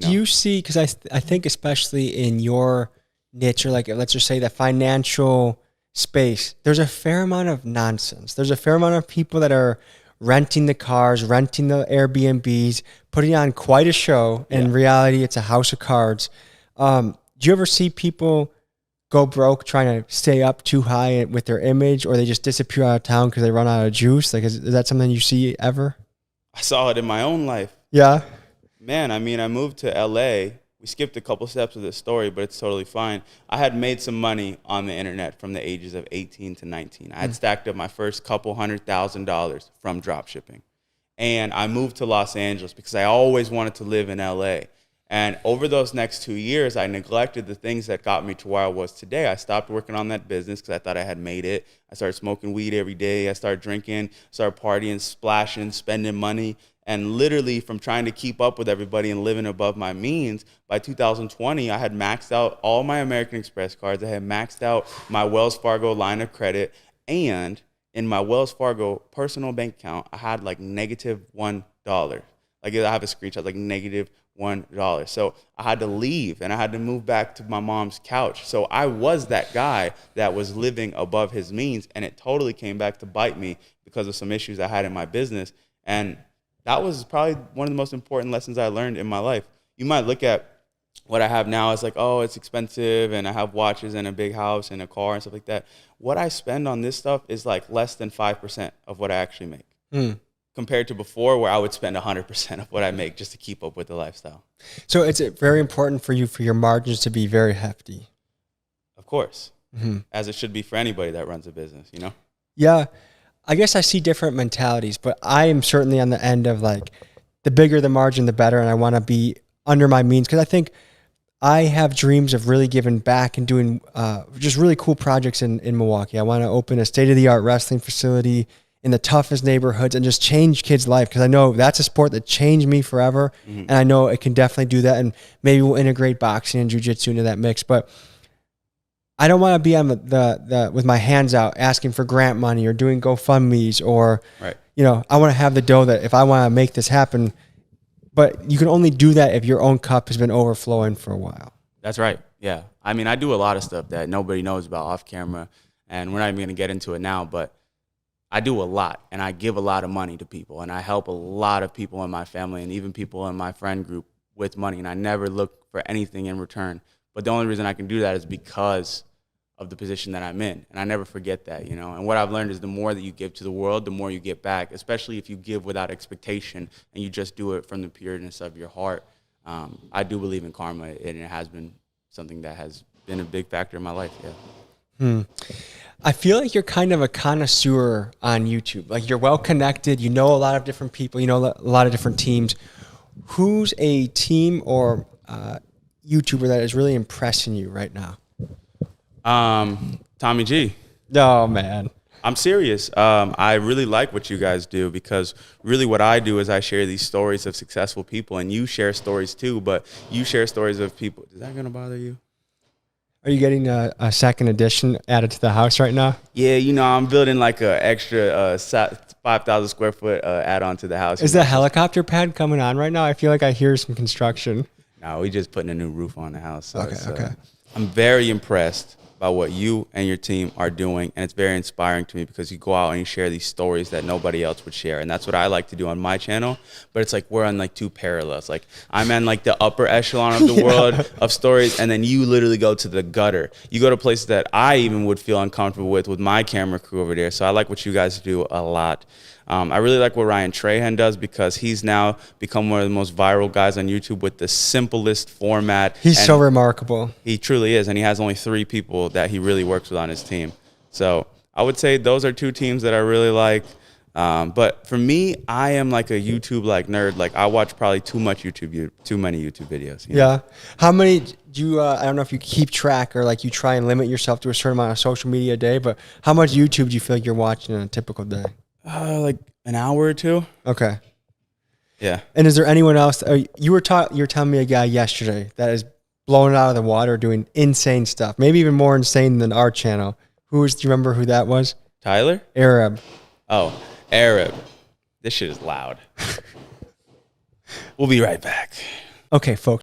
Do you see, because I think especially in your niche, or like, let's just say the financial space, there's a fair amount of nonsense. There's a fair amount of people that are renting the cars, renting the Airbnbs, putting on quite a show. And in reality, it's a house of cards. Do you ever see people go broke trying to stay up too high with their image, or they just disappear out of town because they run out of juice? Like, is that something you see ever? I saw it in my own life. Yeah. Man, I mean, I moved to LA. We skipped a couple steps of this story, but it's totally fine. I had made some money on the internet from the ages of 18 to 19. I had stacked up my first couple $100,000 from drop shipping. And I moved to Los Angeles because I always wanted to live in LA. And over those next 2 years, I neglected the things that got me to where I was today. I stopped working on that business because I thought I had made it. I started smoking weed every day. I started drinking, started partying, splashing, spending money. And literally from trying to keep up with everybody and living above my means, by 2020, I had maxed out all my American Express cards. I had maxed out my Wells Fargo line of credit. And in my Wells Fargo personal bank account, I had like -$1. Like I have a screenshot, like -$1. So I had to leave and I had to move back to my mom's couch. So I was that guy that was living above his means, and it totally came back to bite me because of some issues I had in my business. And that was probably one of the most important lessons I learned in my life. You might look at what I have now as like, oh, it's expensive and I have watches and a big house and a car and stuff like that. What I spend on this stuff is like less than 5% of what I actually make. Compared to before, where I would spend 100% of what I make just to keep up with the lifestyle. So it's very important for you for your margins to be very hefty. Of course, as it should be for anybody that runs a business, you know? Yeah. I guess I see different mentalities, but I am certainly on the end of like, the bigger the margin, the better. And I want to be under my means, because I think I have dreams of really giving back and doing just really cool projects in Milwaukee. I want to open a state-of-the-art wrestling facility in the toughest neighborhoods and just change kids' life, because I know that's a sport that changed me forever, and I know it can definitely do that. And maybe we'll integrate boxing and jiu-jitsu into that mix, but I don't want to be on the with my hands out asking for grant money or doing GoFundMe's or, you know, I want to have the dough that if I want to make this happen, but you can only do that if your own cup has been overflowing for a while. That's right. Yeah. I mean, I do a lot of stuff that nobody knows about off camera, and we're not even going to get into it now, but I do a lot, and I give a lot of money to people, and I help a lot of people in my family and even people in my friend group with money, and I never look for anything in return. But the only reason I can do that is because of the position that I'm in, and I never forget that, you know. And what I've learned is the more that you give to the world, the more you get back, especially if you give without expectation and you just do it from the pureness of your heart. I do believe in karma, and it has been something that has been a big factor in my life, I feel like you're kind of a connoisseur on YouTube. Like, you're well connected, you know a lot of different people, you know a lot of different teams. Who's a team or YouTuber that is really impressing you right now? Tommy G. Oh, man. I'm serious. I really like what you guys do, because really what I do is I share these stories of successful people, and you share stories too, but you share stories of people. Is that going to bother you? Are you getting a second edition added to the house right now? Yeah, you know, I'm building like an extra 5,000 square foot add-on to the house. Is the helicopter pad coming on right now? I feel like I hear some construction. No, we just putting a new roof on the house. So Okay. I'm very impressed by what you and your team are doing, and it's very inspiring to me, because you go out and you share these stories that nobody else would share, and that's what I like to do on my channel. But it's like we're on like two parallels. Like I'm in like the upper echelon of the world of stories, and then you literally go to the gutter. You go to places that I even would feel uncomfortable with my camera crew over there. So I like what you guys do a lot. I really like what Ryan Trahan does, because he's now become one of the most viral guys on YouTube with the simplest format. He's so remarkable. He truly is, and he has only 3 people that he really works with on his team. So I would say those are 2 teams that I really like. But for me, I am like a YouTube like nerd. Like I watch probably too many YouTube videos. You know? Yeah. How many do you, I don't know if you keep track or like you try and limit yourself to a certain amount of social media a day, but how much YouTube do you feel like you're watching in a typical day? Like an hour or 2. Okay. Yeah. And is there anyone else? You were telling me a guy yesterday that is blowing it out of the water, doing insane stuff, maybe even more insane than our channel. Do you remember who that was? Tyler? Arab. Oh, Arab. This shit is loud. We'll be right back. Okay, folks.